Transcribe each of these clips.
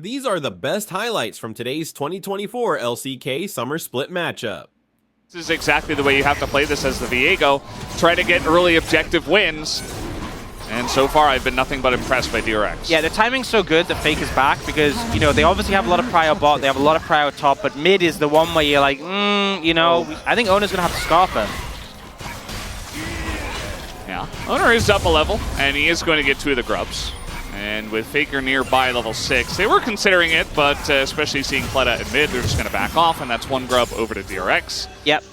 These are the best highlights from today's 2024 LCK Summer Split matchup. This is exactly the way you have to play this as the Viego. Try to get early objective wins. And so far, I've been nothing but impressed by DRX. Yeah, the timing's so good that Fake is back because, you know, they obviously have a lot of prio bot, they have a lot of prio top, but mid is the one where you're like, you know, I think Owner's going to have to scarf him. Yeah, Owner is up a level, and he is going to get 2 of the grubs. And with Faker nearby level 6, they were considering it, but especially seeing Pleta in mid, they're just going to back off, and that's 1 grub over to DRX. Yep.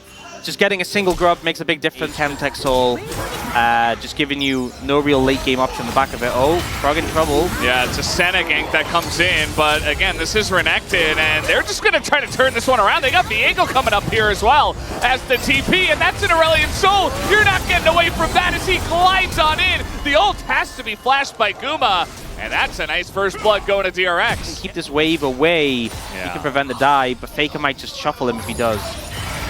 Just getting a single grub makes a big difference. Hemtech Soul, just giving you no real late game option in the back of it. Oh, Frog in trouble. Yeah, it's a Senna gank that comes in, but again, this is Renekton, and they're just going to try to turn this one around. They got Viego coming up here as well as the TP, and that's an Aurelion Soul. You're not getting away from that as he glides on in. The ult has to be flashed by Guma, and that's a nice first blood going to DRX. Keep this wave away. Yeah. He can prevent the dive, but Faker might just shuffle him if he does.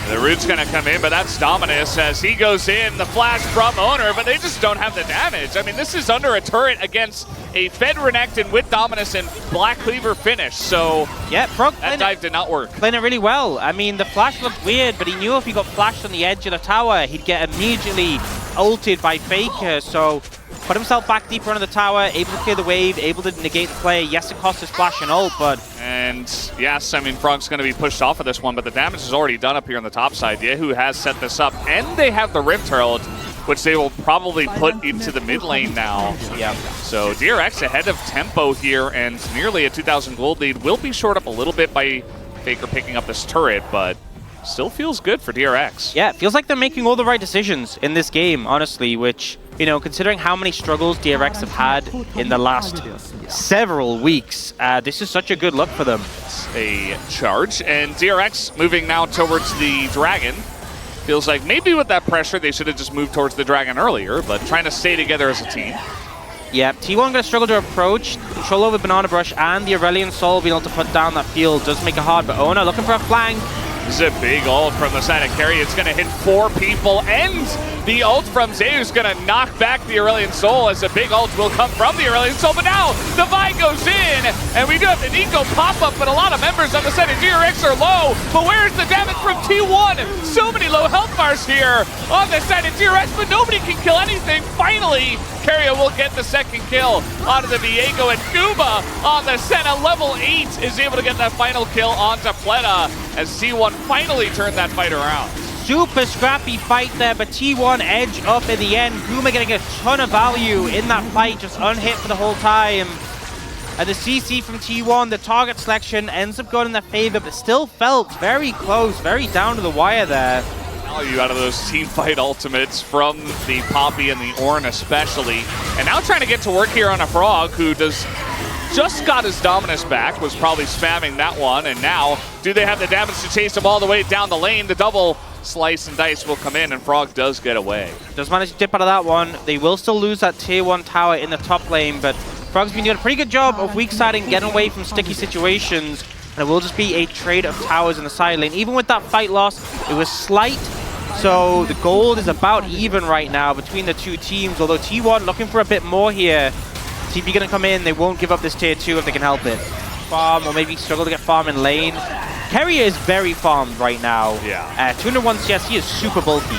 The root's going to come in, but that's Dominus as he goes in. The flash from Owner, but they just don't have the damage. I mean, this is under a turret against a Fed Renekton with Dominus and Black Cleaver finish, so yeah, Frog that dive did not work. Playing it really well. I mean, the flash looked weird, but he knew if he got flashed on the edge of the tower, he'd get immediately ulted by Faker, so put himself back deeper under the tower, able to clear the wave, able to negate the play. Yes, it cost his flash and ult, but... And yes, I mean, Frog's going to be pushed off of this one, but the damage is already done up here on the top side. Yehu has set this up, and they have the Rift Herald, which they will probably put into the mid lane now. Yeah. So DRX ahead of tempo here, and nearly a 2,000 gold lead. Will be shored up a little bit by Faker picking up this turret, but still feels good for DRX. Yeah, it feels like they're making all the right decisions in this game, honestly, which, you know, considering how many struggles DRX have had in the last several weeks, this is such a good look for them. It's a charge, and DRX moving now towards the Dragon. Feels like maybe with that pressure, they should have just moved towards the Dragon earlier, but trying to stay together as a team. Yeah, T1 going to struggle to approach. Control over Banana Brush and the Aurelion Soul being able to put down that field does make it hard, but Owner looking for a flank. This is a big ult from the side of Carry. It's going to hit 4 people, and the ult from Zeu is going to knock back the Aurelion Soul as a big ult will come from the Aurelion Soul. But now the Vine goes in, and we do have the Nico pop-up, but a lot of members on the side of DRX are low. But where's the damage from T1? So many low health bars here on the side of DRX, but nobody can kill anything. Finally, Carry will get the second kill onto the Viego, and Guma on the Senna level 8 is able to get that final kill onto Pleta as T1 finally turned that fight around. Super scrappy fight there, but T1 edge up in the end. Guma getting a ton of value in that fight, just unhit for the whole time. And the CC from T1, the target selection ends up going in their favor, but still felt very close, very down to the wire there. Value out of those team fight ultimates from the Poppy and the Ornn especially. And now trying to get to work here on a Frog who just got his Dominus back, was probably spamming that one, and now do they have the damage to chase him all the way down the lane? The double slice and dice will come in, and Frog does get away. Does manage to dip out of that one. They will still lose that tier 1 tower in the top lane, but Frog's been doing a pretty good job of weak siding, getting away from sticky situations, and it will just be a trade of towers in the side lane. Even with that fight loss, it was slight, so the gold is about even right now between the two teams, although T1 looking for a bit more here. TP gonna come in, they won't give up this tier 2 if they can help it. Farm, or maybe struggle to get farm in lane. Carrier is very farmed right now. Yeah. 201 CS, he is super bulky.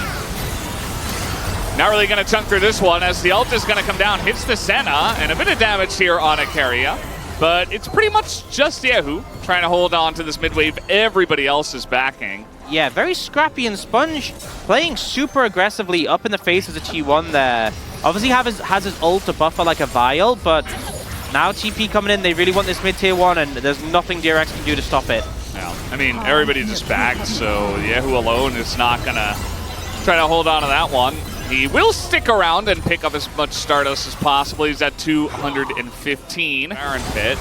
Not really gonna chunk through this one as the ult is gonna come down, hits the Senna, and a bit of damage here on a Carrier. But it's pretty much just Yehu trying to hold on to this mid wave everybody else is backing. Yeah, very scrappy, and Sponge playing super aggressively up in the face of the T1 there. Obviously has his ult to buffer like a Vial, but now TP coming in, they really want this mid tier 1, and there's nothing DRX can do to stop it. Yeah, I mean, everybody just backed, so Yehu alone is not gonna try to hold on to that one. He will stick around and pick up as much Stardust as possible. He's at 215 Baron Pit.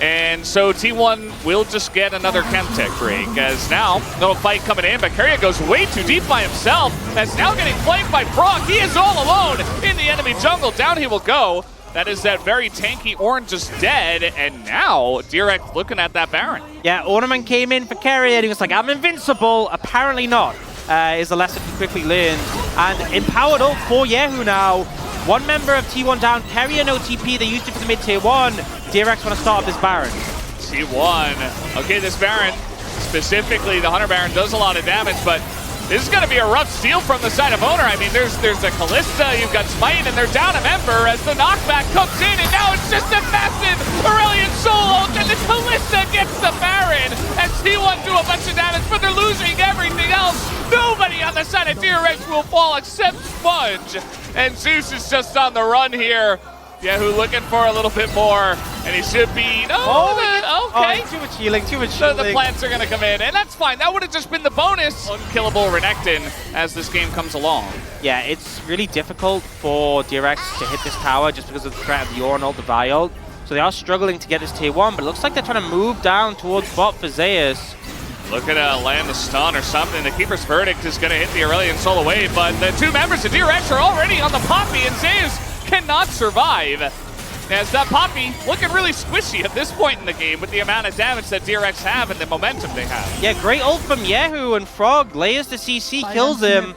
And so T1 will just get another Chemtech break, as now, little fight coming in, but Carrier goes way too deep by himself. That's now getting flanked by Frog. He is all alone in the enemy jungle. Down he will go. That is that very tanky Ornn just dead, and now DRX looking at that Baron. Yeah, Ornament came in for Carrier, and he was like, I'm invincible. Apparently not, is a lesson he quickly learned. And empowered ult for Yehu now. One member of T1 down, Carrier no TP, they used it for the mid tier 1. DRX want to start up this Baron. T1. Okay, this Baron, specifically the Hunter Baron, does a lot of damage, but this is going to be a rough steal from the side of Owner. I mean, there's a Kalista, you've got Smite, and they're down a member as the knockback comes in, and now it's just a massive Aurelion Soul ult, and the Kalista gets the Baron, and T1 do a bunch of damage, but they're losing everything else. Nobody on the side of DRX will fall except Sponge, and Zeus is just on the run here. Yahoo looking for a little bit more, and he should be. Okay. Oh, too much healing, too much healing. So the plants are going to come in, and that's fine. That would have just been the bonus. Unkillable Renekton as this game comes along. Yeah, it's really difficult for DRX to hit this tower just because of the threat of the Ornn ult, the Vi ult. So they are struggling to get this tier 1, but it looks like they're trying to move down towards bot for Zeus. Look at land the stun or something. The Keeper's Verdict is going to hit the Aurelion Soul away, but the two members of DRX are already on the Poppy, and Zeus cannot survive. As that Poppy looking really squishy at this point in the game with the amount of damage that DRX have and the momentum they have. Yeah, great ult from Yahoo, and Frog layers the CC, kills him,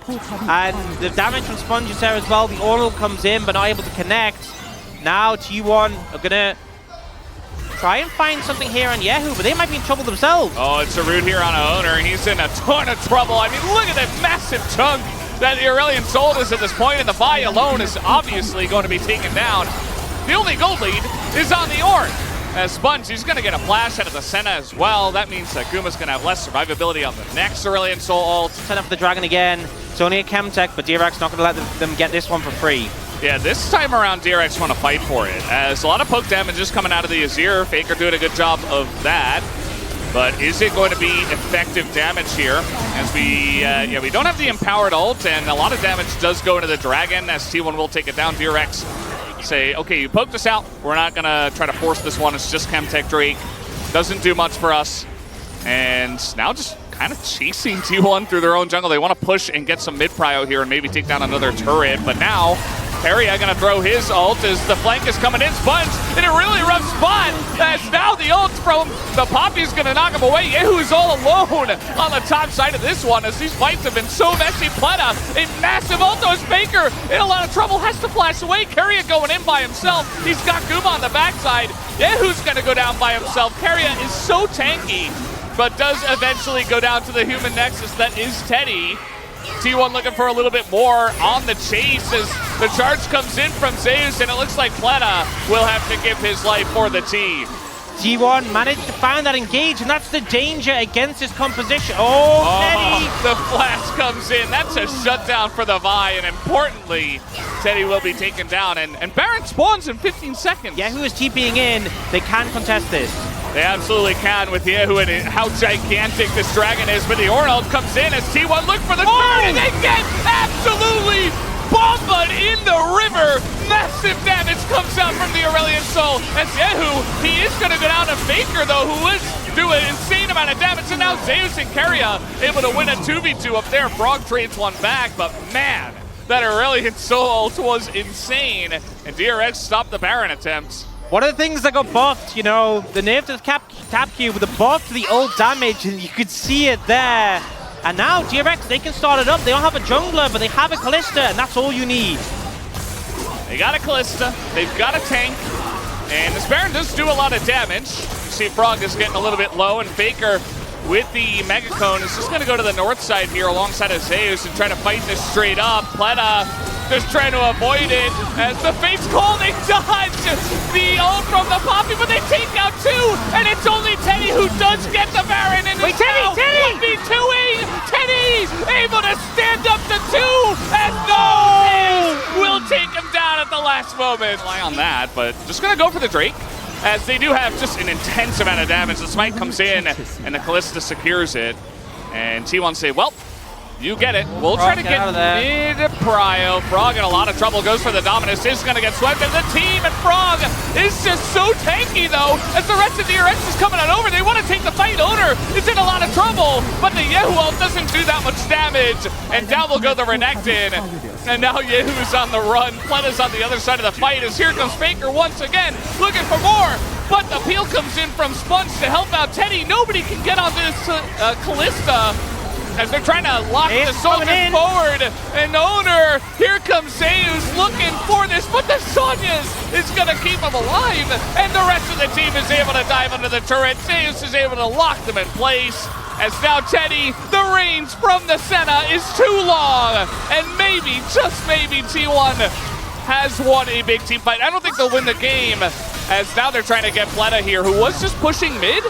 and the damage from Sponge is there as well. The Ornn comes in but not able to connect. Now T1 are gonna try and find something here on Yahoo, but they might be in trouble themselves. Oh, it's a root here on Owner. He's in a ton of trouble. I mean, look at that massive chunk that the Aurelion Soul is at this point, and the Vi alone is obviously going to be taken down. The only gold lead is on the Ornn. As Sponge, he's going to get a flash out of the Senna as well. That means that Guma's going to have less survivability on the next Aurelion Soul ult. Set up for the Dragon again. It's only a Chemtech, but DRX not going to let them get this one for free. Yeah, this time around, DRX want to fight for it, as a lot of poke damage is coming out of the Azir. Faker doing a good job of that. But is it going to be effective damage here? As we don't have the empowered ult, and a lot of damage does go into the Dragon, as T1 will take it down. DRX say, okay, you poked us out. We're not going to try to force this one. It's just Chemtech Drake. Doesn't do much for us. And now just kind of chasing T1 through their own jungle. They want to push and get some mid-prio here and maybe take down another turret. But now, Peria going to throw his ult as the flank is coming in. Sponge in a really rough spot, as now the ult from the Poppy is going to knock him away. Yahoo's all alone on the top side of this one, as these fights have been so messy. Pleta, a massive ult as Faker in a lot of trouble, has to flash away. Keria going in by himself. He's got Guma on the backside. Yahoo's going to go down by himself. Keria is so tanky, but does eventually go down to the human nexus that is Teddy. T1 looking for a little bit more on the chase as the charge comes in from Zeus, and it looks like Pleta will have to give his life for the team. T1 managed to find that engage, and that's the danger against this composition. Oh, Teddy! The flash comes in. That's a shutdown for the Vi, and importantly, Teddy will be taken down, and Baron spawns in 15 seconds. Yahoo is TPing in. They can contest this. They absolutely can with Yahoo and how gigantic this Dragon is, but the Ornn ult comes in as T1 look for the turn, and they get absolutely bombed in the river. Massive damage comes out from the Aurelion Soul as Yahoo, he is going to go down to Faker though, who is doing an insane amount of damage, and now Zeus and Keria able to win a 2v2 up there. Frog trades one back, but man, that Aurelion Soul ult was insane, and DRX stopped the Baron attempts. One of the things that got buffed, you know, the nerf to the tap Q with the buff to the ult damage, and you could see it there. And now DRX, they can start it up. They don't have a jungler, but they have a Kalista, and that's all you need. They got a Kalista, they've got a tank, and this Baron does do a lot of damage. You see Frog is getting a little bit low, and Faker with the Mega Cone is just going to go to the north side here alongside of Zeus and try to fight this straight up. Pleta just trying to avoid it as the Fates call. They dodge the ult from the Poppy, but they take out two, and it's only Teddy who does get the Baron. And wait, Teddy! 1v2ing! Teddy able to stand up to two, and no! Will take him down at the last moment. Rely on that, but just going to go for the Drake, as they do have just an intense amount of damage. The smite comes in, and the Kalista secures it. And T1 say, well, you get it. We'll try to get mid-prio. Frog in a lot of trouble, goes for the Dominus, is going to get swept in the team, and Frog is just so tanky, though, as the rest of DRX is coming on over. They want to take the fight. Owner is in a lot of trouble, but the Yahoo ult doesn't do that much damage, and down will go the Renekton, and now Yahoo's on the run. Pleta's on the other side of the fight, as here comes Faker once again, looking for more, but the peel comes in from Sponge to help out Teddy. Nobody can get onto this Kalista. as they're trying to lock the soldier forward. And Owner, here comes Zeus looking for this, but the Sonya's is going to keep him alive. And the rest of the team is able to dive under the turret. Zeus is able to lock them in place. As now Teddy, the range from the Senna is too long. And maybe, just maybe, T1 has won a big team fight. I don't think they'll win the game, as now they're trying to get Pleta here, who was just pushing mid,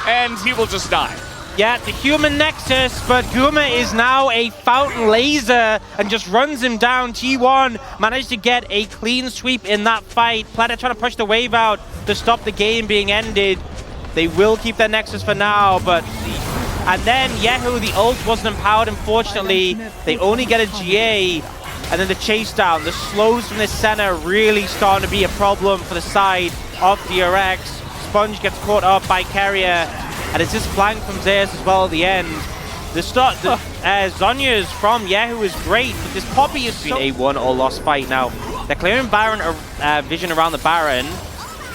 and he will just die. Yeah, the human nexus, but Guma is now a fountain laser and just runs him down. T1 managed to get a clean sweep in that fight. Pleta trying to push the wave out to stop the game being ended. They will keep their nexus for now, but... And then Yehu, the ult wasn't empowered, unfortunately. They only get a GA, and then the chase down. The slows from this center really starting to be a problem for the side of DRX. Sponge gets caught up by Carrier, and it's just flank from Zeus as well at the end. The Zonya's from Yehu is great, but this Poppy has been a won or lost fight now. They're clearing Baron vision around the Baron,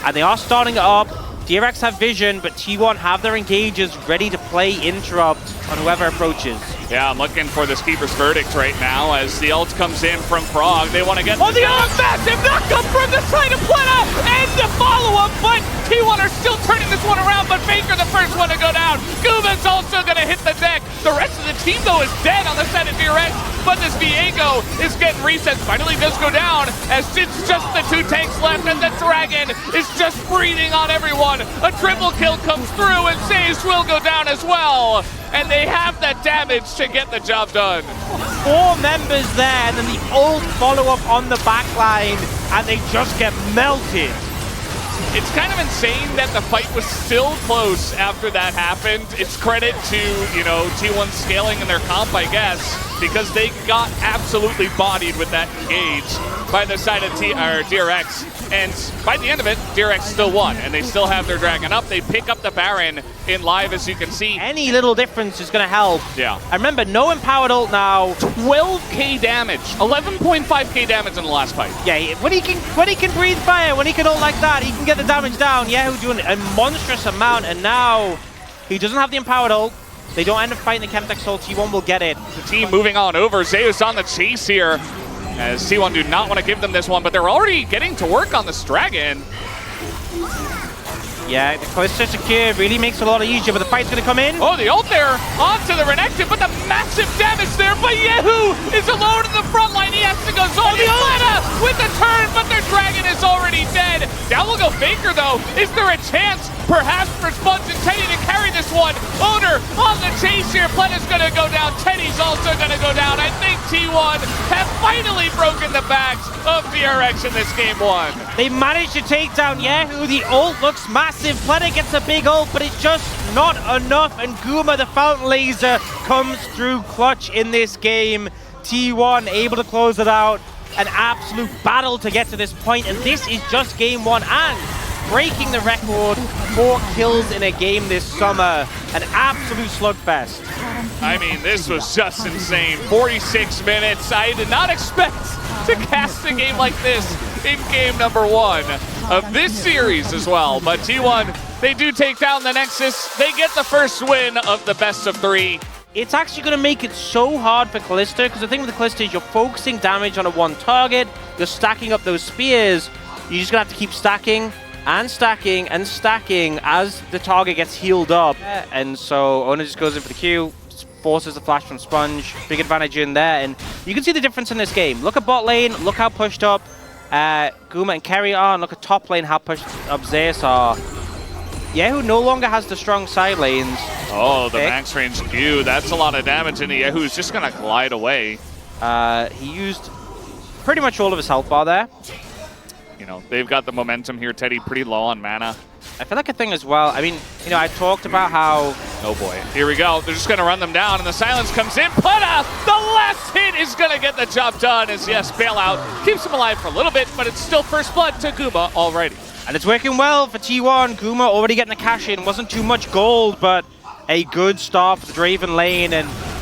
and they are starting it up. DRX have vision, but T1 have their engagers ready to play interrupt on whoever approaches. Yeah, I'm looking for this Keeper's Verdict right now as the ult comes in from Frog. They want to get... Oh, the massive knockup from the side of Pleta and the follow-up, but T1 are still turning this one around, but Faker the first one to go down. Guma's also going to hit the deck. The rest of the team, though, is dead on the side of DRX, but this Viego is getting reset. Finally does go down as it's just the 2 tanks left, and the Dragon is just breathing on everyone. A triple kill comes through, and Sage will go down as well. And they have that damage to get the job done. 4 members there, and then the old follow-up on the back line, and they just get melted. It's kind of insane that the fight was still close after that happened. It's credit to, you know, T1 scaling in their comp, I guess, because they got absolutely bodied with that engage by the side of DRX. And by the end of it, DRX still won, and they still have their Dragon up. They pick up the Baron in live, as you can see. Any little difference is going to help. Yeah. I remember, no empowered ult now. 12k damage, 11.5k damage in the last fight. Yeah, when he can breathe fire, when he can ult like that, he can get the damage down. Yehu doing a monstrous amount, and now he doesn't have the empowered ult. They don't end up fighting the Chemtech Soul. T1 will get it. The team moving on over. Zeus on the chase here, as T1 do not want to give them this one, but they're already getting to work on this Dragon. Yeah, the Callisto secure really makes it a lot easier, but the fight's going to come in. Oh, the ult there onto the Renekton, but the massive damage there. But Yehu is alone in the front line. He has to go Zola with the turn, but their Dragon is already dead. Down will go Faker, though. Is there a chance, perhaps, for Sponge and Teddy to carry this one? Owner on the chase here. Pleta's going to go down. Teddy's also going to go down. I think T1 have finally broken the backs of DRX in this game 1. They managed to take down Yehu. The ult looks massive. Pleta gets a big ult, but it's just not enough. And Guma, the Fountain Laser, comes through clutch in this game. T1 able to close it out. An absolute battle to get to this point, and this is just game 1 and breaking the record 4 kills in a game this summer. An absolute slugfest. I mean, this was just insane. 46 minutes. I did not expect to cast a game like this in game number 1 of this series as well. But T1, they do take down the Nexus. They get the first win of the best of 3. It's actually going to make it so hard for Callisto, because the thing with the Callisto is you're focusing damage on a one target, you're stacking up those spears, you're just going to have to keep stacking and stacking and stacking as the target gets healed up. And so Ona just goes in for the Q, forces the flash from Sponge, big advantage in there, and you can see the difference in this game. Look at bot lane, look how pushed up Guma and Kerry are, and look at top lane how pushed up Zeus are. Yehu no longer has the strong side lanes. Oh, the max range Q. That's a lot of damage, and Yehu's just going to glide away. He used pretty much all of his health bar there. You know, they've got the momentum here. Teddy pretty low on mana. I feel like a thing as well. I mean, you know, I talked about how... Oh boy, here we go. They're just going to run them down, and the silence comes in. Pleta, the last hit is going to get the job done, as yes, bailout keeps him alive for a little bit, but it's still first blood to Guma already. And it's working well for T1. Guma already getting the cash in. Wasn't too much gold, but a good start for the Draven lane.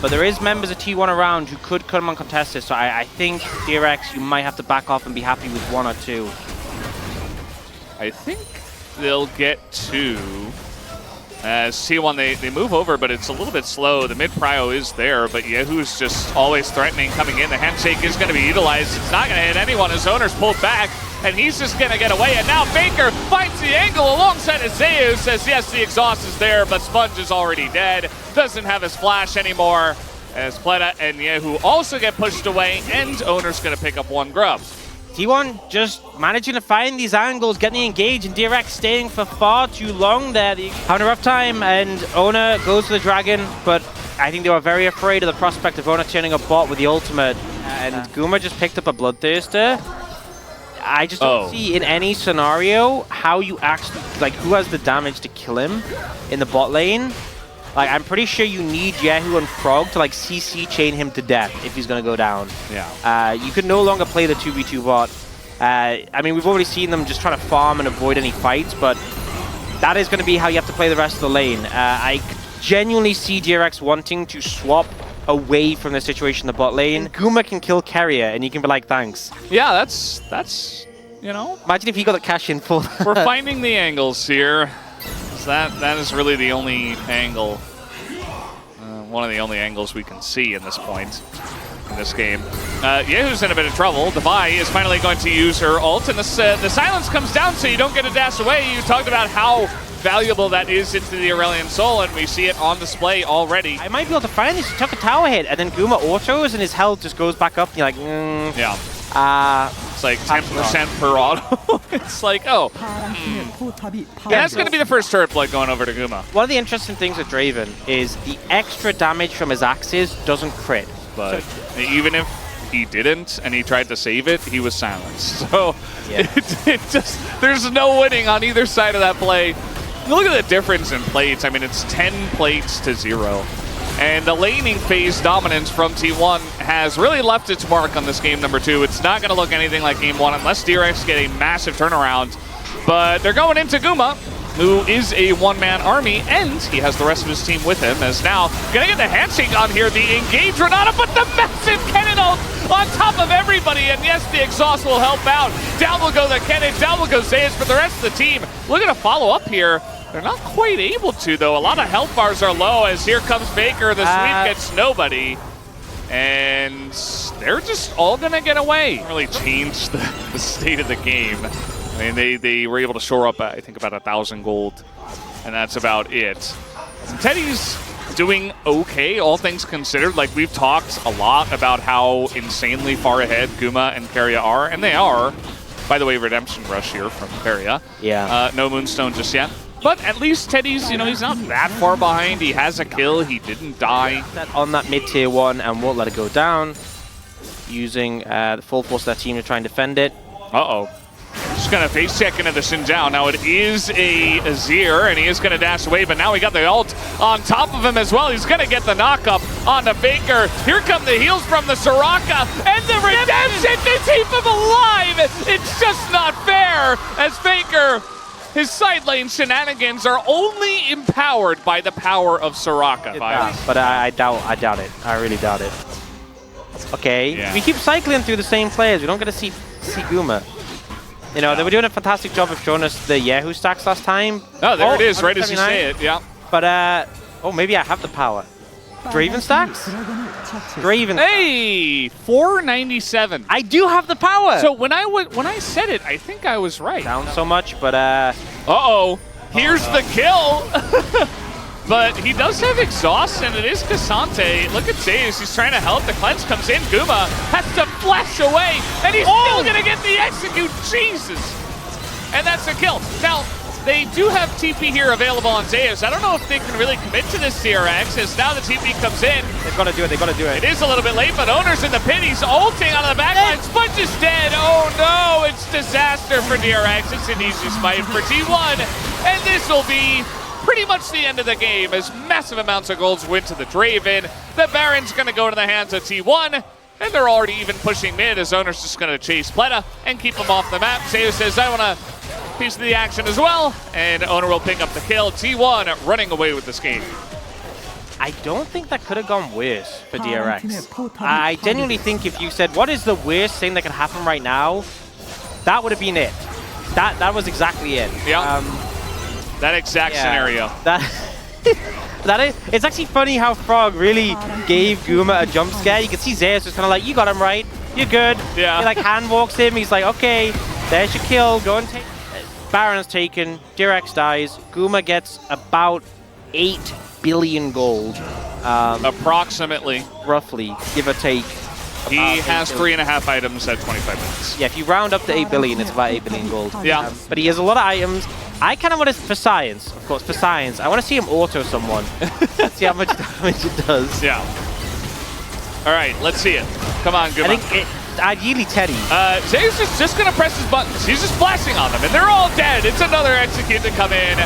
But there is members of T1 around who could come uncontested. So I think DRX, you might have to back off and be happy with 1 or 2. I think they'll get 2. As T1, they move over, but it's a little bit slow. The mid prio is there, but Yehu's just always threatening coming in. The handshake is going to be utilized. It's not going to hit anyone. His owner's pulled back, and he's just going to get away. And now Faker finds the angle alongside Zeus. Says, yes, the exhaust is there, but Sponge is already dead. Doesn't have his flash anymore. As Pleta and Yehu also get pushed away, and owner's going to pick up one grub. T1 just managing to find these angles, getting engaged, and DRX staying for far too long there. Having a rough time, and Owner goes for the dragon, but I think they were very afraid of the prospect of Owner turning a bot with the ultimate. And Guma just picked up a Bloodthirster. I just don't see in any scenario how you actually, like, who has the damage to kill him in the bot lane. Like, I'm pretty sure you need Yehu and Frog to, like, CC chain him to death if he's going to go down. Yeah. You can no longer play the 2v2 bot. I mean, we've already seen them just trying to farm and avoid any fights, but that is going to be how you have to play the rest of the lane. I genuinely see DRX wanting to swap away from the situation in the bot lane. Guma can kill Carrier, and you can be like, thanks. Yeah, that's you know. Imagine if he got the cash in full. We're finding the angles here. That is really the only angle, one of the only angles we can see in this point in this game. Yehu's in a bit of trouble. Devi is finally going to use her ult, and the silence comes down so you don't get a dash away. You talked about how valuable that is into the Aurelion Soul, and we see it on display already. I might be able to find this. He took a tower hit, and then Guma autos, and his health just goes back up, and you're like, yeah. It's like 10% per auto. It's like, oh. That's going to be the first turret blood going over to Guma. One of the interesting things with Draven is the extra damage from his axes doesn't crit. But even if he didn't and he tried to save it, he was silenced. So it just, there's no winning on either side of that play. Look at the difference in plates. I mean, it's 10 plates to 0. And the laning phase dominance from T1 has really left its mark on this game number 2. It's not going to look anything like game 1 unless DRX get a massive turnaround. But they're going into Guma, who is a one-man army, and he has the rest of his team with him, as now going to get the handshake on here, the engage Renata, but the massive Kennen ult on top of everybody, and yes, the exhaust will help out. Down will go the Kennen, down will go Zeus, but the rest of the team looking to follow up here. They're not quite able to, though. A lot of health bars are low, as here comes Faker. The sweep gets nobody. And they're just all going to get away. Really changed the state of the game. I mean, they were able to shore up, I think, about 1,000 gold. And that's about it. Teddy's doing okay, all things considered. Like, we've talked a lot about how insanely far ahead Guma and Keria are. And they are. By the way, Redemption Rush here from Keria. Yeah. No Moonstone just yet. But at least Teddy's, you know, he's not that far behind. He has a kill. He didn't die. On that mid-tier 1 and won't let it go down. Using the full force of that team to try and defend it. Uh-oh. Just going to face check into the Xin Zhao. Now it is a Azir, and he is going to dash away, but now we got the ult on top of him as well. He's going to get the knock-up on the Faker. Here come the heals from the Soraka, and the redemption to keep him alive! It's just not fair, as Faker... His side lane shenanigans are only empowered by the power of Soraka. But I doubt it. I really doubt it. Okay, we keep cycling through the same players. We don't get to see Guma. You know, they were doing a fantastic job of showing us the Yehu stacks last time. Oh, there it is, right as you say it, yeah. But, oh, maybe I have the power. Draven stacks? Draven. Hey, 497. I do have the power. So when I said it, I think I was right. Down so much, but uh-oh. Here's the kill. But he does have exhaust, and it is Cassante. Look at Zeus. He's trying to help. The cleanse comes in. Guma has to flash away, and he's still going to get the execute. Jesus. And that's a kill. Now, they do have TP here available on Zeus. I don't know if they can really commit to this DRX, as now the TP comes in. They've got to do it, they've got to do it. It is a little bit late, but Owner's in the pit. He's ulting out of the backline. Sponge is dead. Oh no, it's disaster for DRX. It's an easy smite for T1. And this will be pretty much the end of the game, as massive amounts of golds went to the Draven. The Baron's going to go to the hands of T1. And they're already even pushing mid, as Owner's just going to chase Pleta and keep him off the map. Zeus says, I want a piece of the action as well, and Owner will pick up the kill. T1 running away with this game. I don't think that could have gone worse for DRX. I genuinely think if you said, what is the worst thing that could happen right now, that would have been it. That was exactly it. Yeah. That exact scenario. That It's actually funny how Frog really gave Guma a jump scare. You can see Zeus just kind of like, you got him right, you're good. Yeah. He like hand walks him, he's like, okay, there's your kill, go and take. Baron's taken, DRX dies, Guma gets about 8 billion gold. Approximately. Roughly, give or take. He has 3.5 items at 25 minutes. Yeah, if you round up to 8 billion, it's about 8 billion gold. Yeah. But he has a lot of items. I kind of want to, for science, of course, for science, I want to see him auto someone. Let's see how much damage it does. Yeah. All right, let's see it. Come on, Guma. I think ideally Teddy. Zeus is just going to press his buttons. He's just flashing on them, and they're all dead. It's another execute to come in.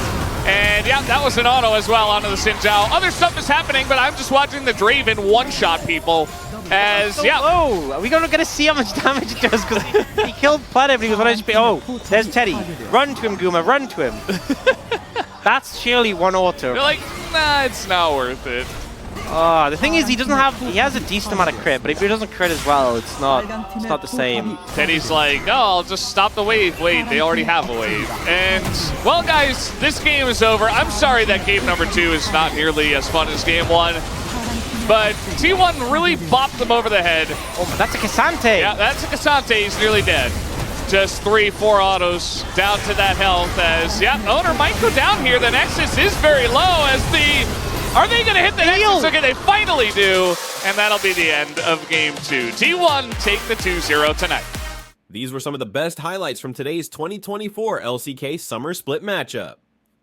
And yeah, that was an auto as well onto the Xin Zhao. Other stuff is happening, but I'm just watching the Draven one-shot people. As, yeah. Oh, are we going to see how much damage it does? Because he killed Planet, but he was on HP. Oh, there's Teddy. Run to him, Guma, run to him. That's surely one auto. They're like, nah, it's not worth it. The thing is, he has a decent amount of crit, but if he doesn't crit as well, it's not the same. Teddy's like, no, I'll just stop the wave. Wait, they already have a wave. And, well, guys, this game is over. I'm sorry that game number 2 is not nearly as fun as game 1. But T1 really bopped them over the head. Oh, but that's a Cassante. Yeah, that's a Cassante. He's nearly dead. Just 3-4 autos down to that health as, yeah, Owner might go down here. The Nexus is very low as are they going to hit the Nexus? Okay, they finally do. And that'll be the end of game 2. T1 take the 2-0 tonight. These were some of the best highlights from today's 2024 LCK Summer Split matchup.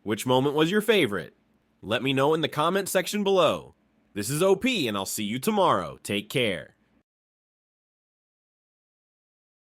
Which moment was your favorite? Let me know in the comment section below. This is OP, and I'll see you tomorrow. Take care.